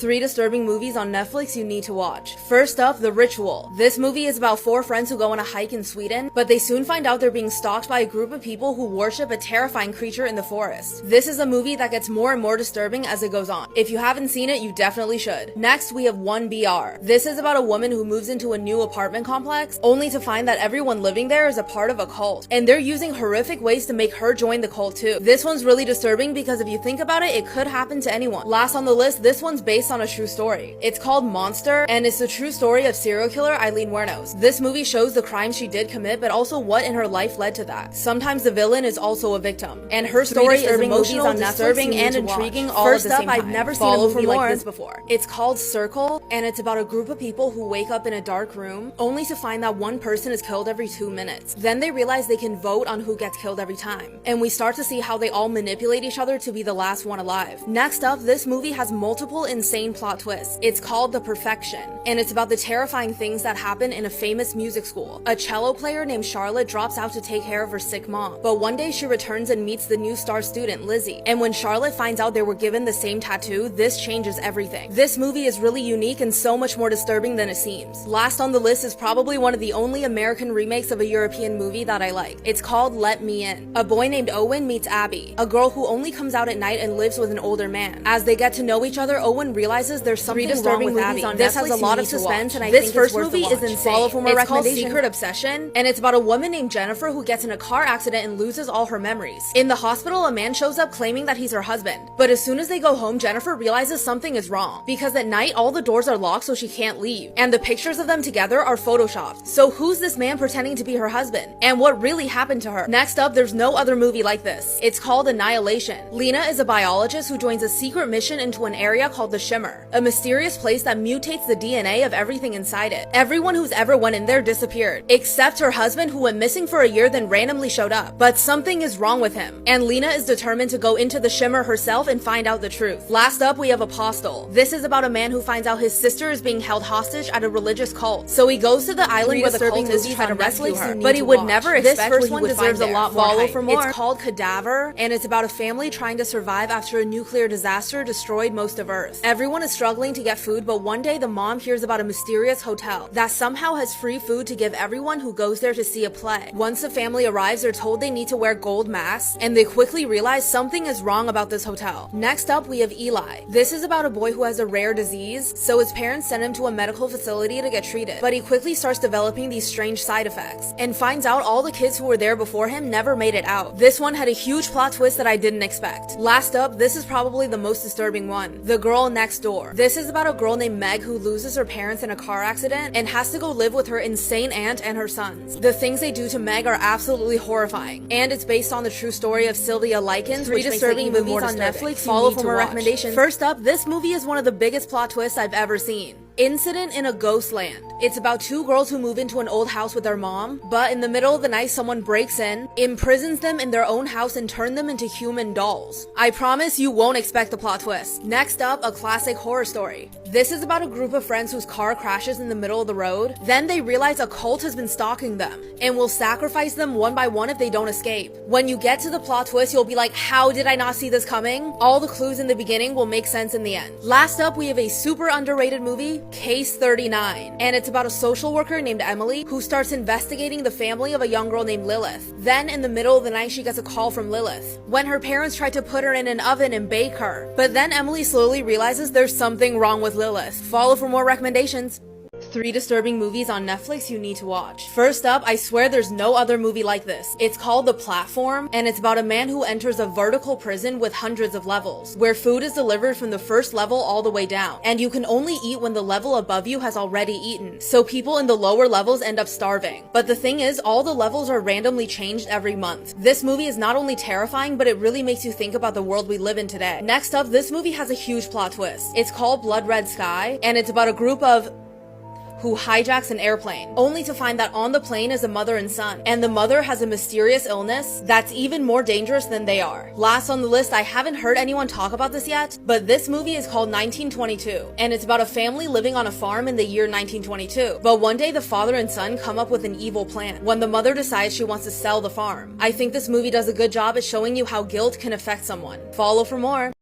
3 disturbing movies on Netflix you need to watch. First up, The Ritual. This movie is about 4 friends who go on a hike in Sweden, but they soon find out they're being stalked by a group of people who worship a terrifying creature in the forest. This is a movie that gets more and more disturbing as it goes on. If you haven't seen it, you definitely should. Next, we have 1BR. This is about a woman who moves into a new apartment complex, only to find that everyone living there is a part of a cult, and they're using horrific ways to make her join the cult too. This one's really disturbing because if you think about it, it could happen to anyone. Last on the list, this one's based on a true story. It's called Monster, and it's the true story of serial killer Aileen Wuornos. This movie shows the crimes she did commit, but also what in her life led to that. Sometimes the villain is also a victim, and her story is emotional, disturbing, and intriguing all at the same time. I've never seen a movie like this before. It's called Circle, and it's about a group of people who wake up in a dark room, only to find that one person is killed every 2 minutes. Then they realize they can vote on who gets killed every time, and we start to see how they all manipulate each other to be the last one alive. Next up, this movie has multiple insane plot twists. It's called The Perfection, and it's about the terrifying things that happen in a famous music school. A cello player named Charlotte drops out to take care of her sick mom, but one day she returns and meets the new star student, Lizzie. And when Charlotte finds out they were given the same tattoo, this changes everything. This movie is really unique and so much more disturbing than it seems. Last on the list is probably one of the only American remakes of a European movie that I like. It's called Let Me In. A boy named Owen meets Abby, a girl who only comes out at night and lives with an older man. As they get to know each other, Owen realizes there's something wrong with Abby. This has a lot of suspense, and I think this movie is insane. Follow for more recommendations. It's called Secret Obsession, and it's about a woman named Jennifer who gets in a car accident and loses all her memories. In the hospital, a man shows up claiming that he's her husband, but as soon as they go home, Jennifer realizes something is wrong, because at night all the doors are locked so she can't leave, and the pictures of them together are photoshopped. So who's this man pretending to be her husband, and what really happened to her? Next up, there's no other movie like this. It's called Annihilation. Lena is a biologist who joins a secret mission into an area called the Shimmer, a mysterious place that mutates the DNA of everything inside it. Everyone who's ever went in there disappeared, except her husband, who went missing for a year then randomly showed up. But something is wrong with him, and Lena is determined to go into the Shimmer herself and find out the truth. Last up, we have Apostle. This is about a man who finds out his sister is being held hostage at a religious cult. So he goes to the island where the cult is trying to rescue her, but he would never expect this first one deserves a lot more hype. For more. It's called Cadaver, and it's about a family trying to survive after a nuclear disaster destroyed most of Earth. Everyone is struggling to get food, but one day the mom hears about a mysterious hotel that somehow has free food to give everyone who goes there to see a play. Once the family arrives, they're told they need to wear gold masks, and they quickly realize something is wrong about this hotel. Next up, we have Eli. This is about a boy who has a rare disease, so his parents send him to a medical facility to get treated, but he quickly starts developing these strange side effects, and finds out all the kids who were there before him never made it out. This one had a huge plot twist that I didn't expect. Last up, this is probably the most disturbing one. The Girl Next Door. This is about a girl named Meg who loses her parents in a car accident and has to go live with her insane aunt and her sons. The things they do to Meg are absolutely horrifying, and it's based on the true story of Sylvia Likens, 3 disturbing movies on Netflix. Follow for more recommendations. First up, this movie is one of the biggest plot twists I've ever seen. Incident in a Ghost Land. It's about 2 girls who move into an old house with their mom, but in the middle of the night someone breaks in, imprisons them in their own house, and turns them into human dolls. I promise you won't expect the plot twist. Next up, a classic horror story. This is about a group of friends whose car crashes in the middle of the road. Then they realize a cult has been stalking them and will sacrifice them one by one if they don't escape. When you get to the plot twist, you'll be like, how did I not see this coming? All the clues in the beginning will make sense in the end. Last up, we have a super underrated movie, Case 39, and it's about a social worker named Emily who starts investigating the family of a young girl named Lilith. Then in the middle of the night, she gets a call from Lilith when her parents try to put her in an oven and bake her. But then Emily slowly realizes there's something wrong with Lilith. Follow for more recommendations. 3 disturbing movies on Netflix you need to watch. First up, I swear there's no other movie like this. It's called The Platform, and it's about a man who enters a vertical prison with hundreds of levels, where food is delivered from the first level all the way down, and you can only eat when the level above you has already eaten, so people in the lower levels end up starving. But the thing is, all the levels are randomly changed every month. This movie is not only terrifying, but it really makes you think about the world we live in today. Next up, this movie has a huge plot twist. It's called Blood Red Sky, and it's about a group of who hijacks an airplane, only to find that on the plane is a mother and son, and the mother has a mysterious illness that's even more dangerous than they are. Last on the list, I haven't heard anyone talk about this yet, but this movie is called 1922, and it's about a family living on a farm in the year 1922. But one day the father and son come up with an evil plan when the mother decides she wants to sell the farm. I think this movie does a good job at showing you how guilt can affect someone. Follow for more.